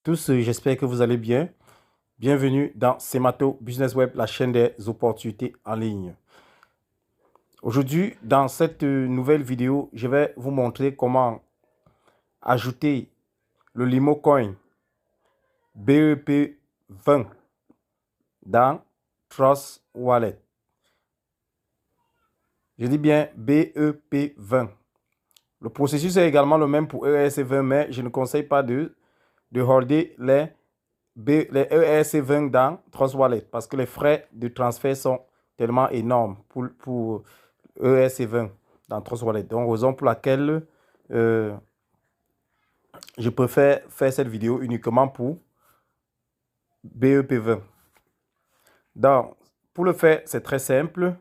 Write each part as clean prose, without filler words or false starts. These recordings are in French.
Tous, j'espère que vous allez bien. Bienvenue dans Semato Business Web, la chaîne des opportunités en ligne. Aujourd'hui, dans cette nouvelle vidéo, je vais vous montrer comment ajouter le Limo Coin BEP20 dans Trust Wallet. Je dis bien BEP20. Le processus est également le même pour ERC20, mais je ne conseille pas de holder les ERC20 dans Trust Wallet parce que les frais de transfert sont tellement énormes pour ERC20 dans Trust Wallet. Donc, raison pour laquelle je préfère faire cette vidéo uniquement pour BEP20. Donc, pour le faire, c'est très simple.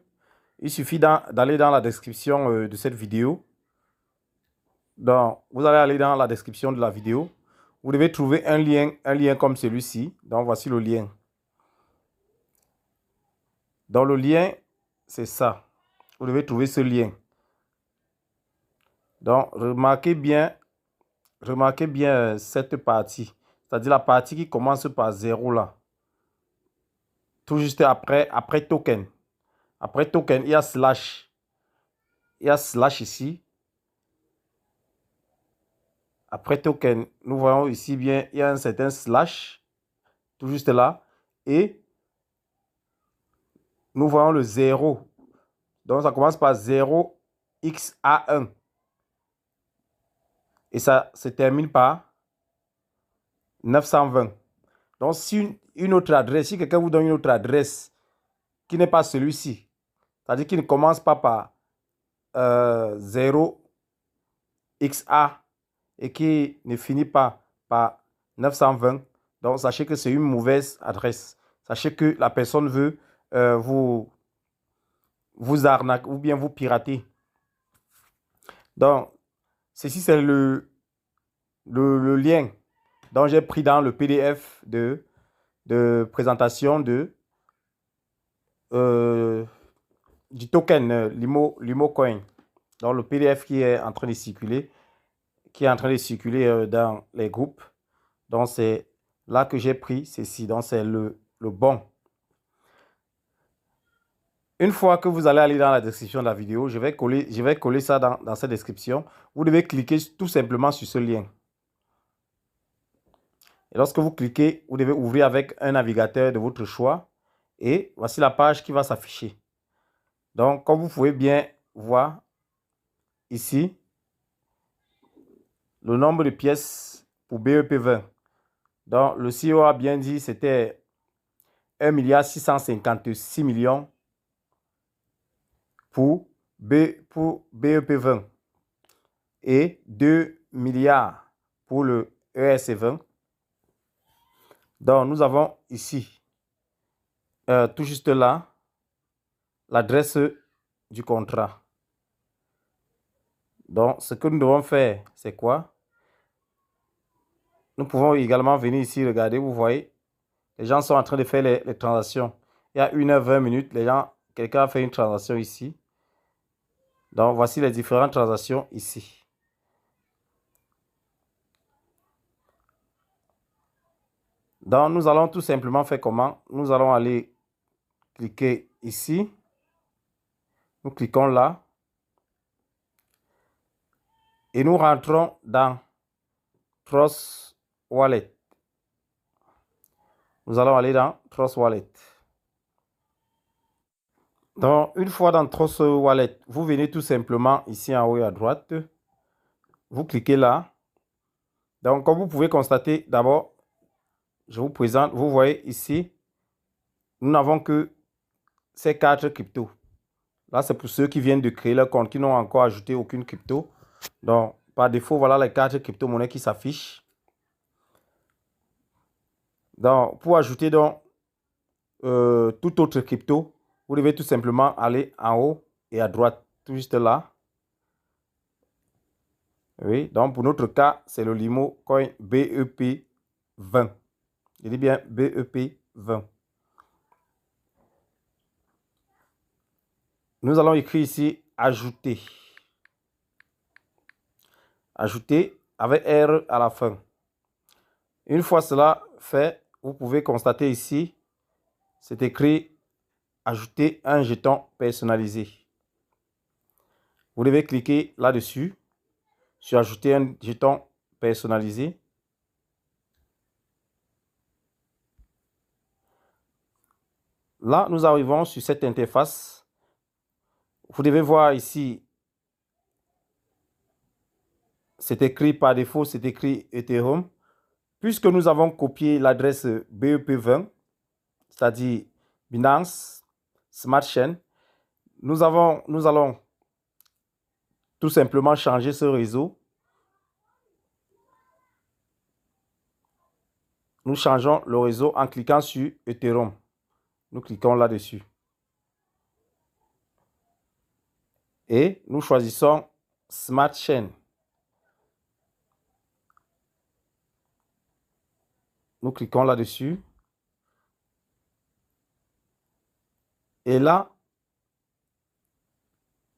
Il suffit d'aller dans la description de cette vidéo. Donc, vous allez aller dans la description de la vidéo. Vous devez trouver un lien comme celui-ci. Donc, voici le lien. Dans le lien, c'est ça. Vous devez trouver ce lien. Donc, remarquez bien cette partie. C'est-à-dire la partie qui commence par 0 là. Tout juste après token. Après token, il y a slash. Il y a slash ici. Après token, nous voyons ici bien, il y a un certain slash. Tout juste là. Et nous voyons le 0. Donc, ça commence par 0xa1. Et ça se termine par 920. Donc, si une autre adresse, si quelqu'un vous donne une autre adresse qui n'est pas celui-ci, c'est-à-dire qui ne commence pas par 0xa et qui ne finit pas par 920, donc sachez que c'est une mauvaise adresse. Sachez que la personne veut vous arnaquer ou bien vous pirater. Donc, ceci c'est le lien dont j'ai pris dans le PDF de présentation du token Limo Coin. Donc, le PDF qui est en train de circuler, dans les groupes. Donc, c'est là que j'ai pris ceci. Donc, c'est le bon. Une fois que vous allez aller dans la description de la vidéo, je vais coller ça dans cette description. Vous devez cliquer tout simplement sur ce lien. Et lorsque vous cliquez, vous devez ouvrir avec un navigateur de votre choix. Et voici la page qui va s'afficher. Donc, comme vous pouvez bien voir ici, le nombre de pièces pour BEP20. Donc, le CEO a bien dit que c'était 1,656 milliard pour BEP20 et 2 milliards pour le ERC20. Donc, nous avons ici, tout juste là, l'adresse du contrat. Donc, ce que nous devons faire, c'est quoi? Nous pouvons également venir ici, regarder, vous voyez, les gens sont en train de faire les transactions. Il y a 1h20 minutes, quelqu'un a fait une transaction ici. Donc, voici les différentes transactions ici. Donc, nous allons tout simplement faire comment? Nous allons aller cliquer ici. Nous cliquons là. Et nous rentrons dans Trust Wallet. Nous allons aller dans Trust Wallet. Donc, une fois dans Trust Wallet, vous venez tout simplement ici en haut et à droite. Vous cliquez là. Donc, comme vous pouvez constater, d'abord, je vous présente, vous voyez ici, nous n'avons que ces 4 cryptos. Là, c'est pour ceux qui viennent de créer leur compte, qui n'ont encore ajouté aucune crypto. Donc, par défaut, voilà les 4 crypto-monnaies qui s'affichent. Donc, pour ajouter donc toute autre crypto, vous devez tout simplement aller en haut et à droite, tout juste là. Oui, donc pour notre cas, c'est le Limo Coin BEP20. Je dis bien BEP20. Nous allons écrire ici ajouter. Ajouter avec R à la fin. Une fois cela fait, vous pouvez constater ici, c'est écrit « Ajouter un jeton personnalisé ». Vous devez cliquer là-dessus, sur « Ajouter un jeton personnalisé ». Là, nous arrivons sur cette interface. Vous devez voir ici, c'est écrit par défaut, c'est écrit Ethereum. Puisque nous avons copié l'adresse BEP20, c'est-à-dire Binance Smart Chain, nous allons tout simplement changer ce réseau. Nous changeons le réseau en cliquant sur Ethereum. Nous cliquons là-dessus. Et nous choisissons Smart Chain. Nous cliquons là-dessus. Et là,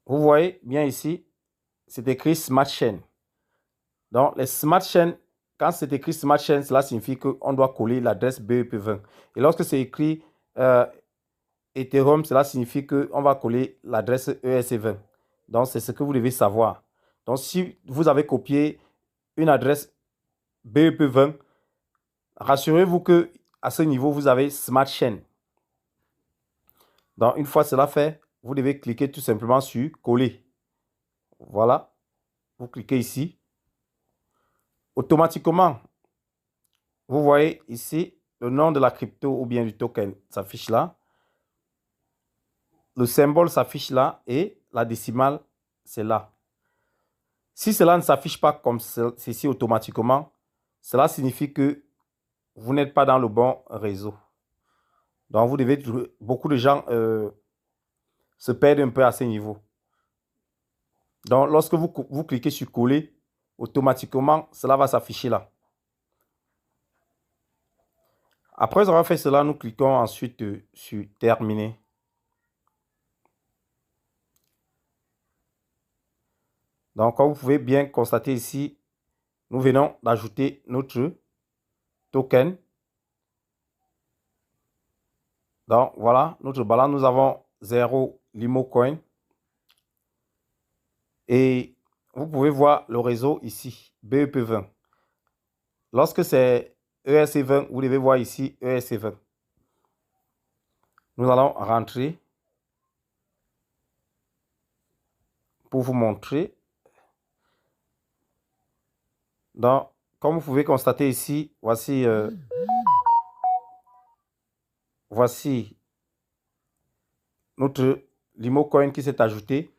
vous voyez bien ici, c'est écrit Smart Chain. Donc, les Smart Chain, quand c'est écrit Smart Chain, cela signifie qu'on doit coller l'adresse BEP20. Et lorsque c'est écrit Ethereum, cela signifie qu'on va coller l'adresse ERC20. Donc, c'est ce que vous devez savoir. Donc, si vous avez copié une adresse BEP20, rassurez-vous qu'à ce niveau, vous avez Smart Chain. Donc, une fois cela fait, vous devez cliquer tout simplement sur « Coller ». Voilà. Vous cliquez ici. Automatiquement, vous voyez ici le nom de la crypto ou bien du token s'affiche là. Le symbole s'affiche là et la décimale, c'est là. Si cela ne s'affiche pas comme ceci automatiquement, cela signifie que vous n'êtes pas dans le bon réseau. Donc, vous devez, beaucoup de gens se perdent un peu à ce niveau. Donc, lorsque vous cliquez sur coller, automatiquement, cela va s'afficher là. Après avoir fait cela, nous cliquons ensuite sur terminer. Donc, comme vous pouvez bien constater ici, nous venons d'ajouter notre token. Donc, voilà, notre balance, nous avons 0 Limo Coin. Et vous pouvez voir le réseau ici, BEP20. Lorsque c'est ERC20, vous devez voir ici ERC20. Nous allons rentrer pour vous montrer. Donc, comme vous pouvez constater ici, voici notre Limo Coin qui s'est ajouté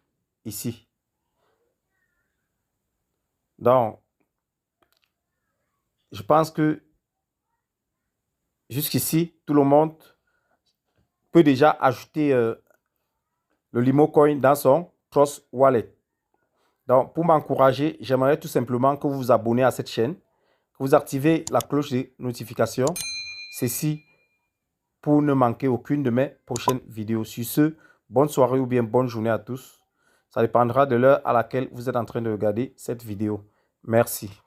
ici. Donc, je pense que jusqu'ici, tout le monde peut déjà ajouter le Limo Coin dans son Trust Wallet. Donc, pour m'encourager, j'aimerais tout simplement que vous vous abonnez à cette chaîne, que vous activez la cloche de notification. Ceci pour ne manquer aucune de mes prochaines vidéos. Sur ce, bonne soirée ou bien bonne journée à tous. Ça dépendra de l'heure à laquelle vous êtes en train de regarder cette vidéo. Merci.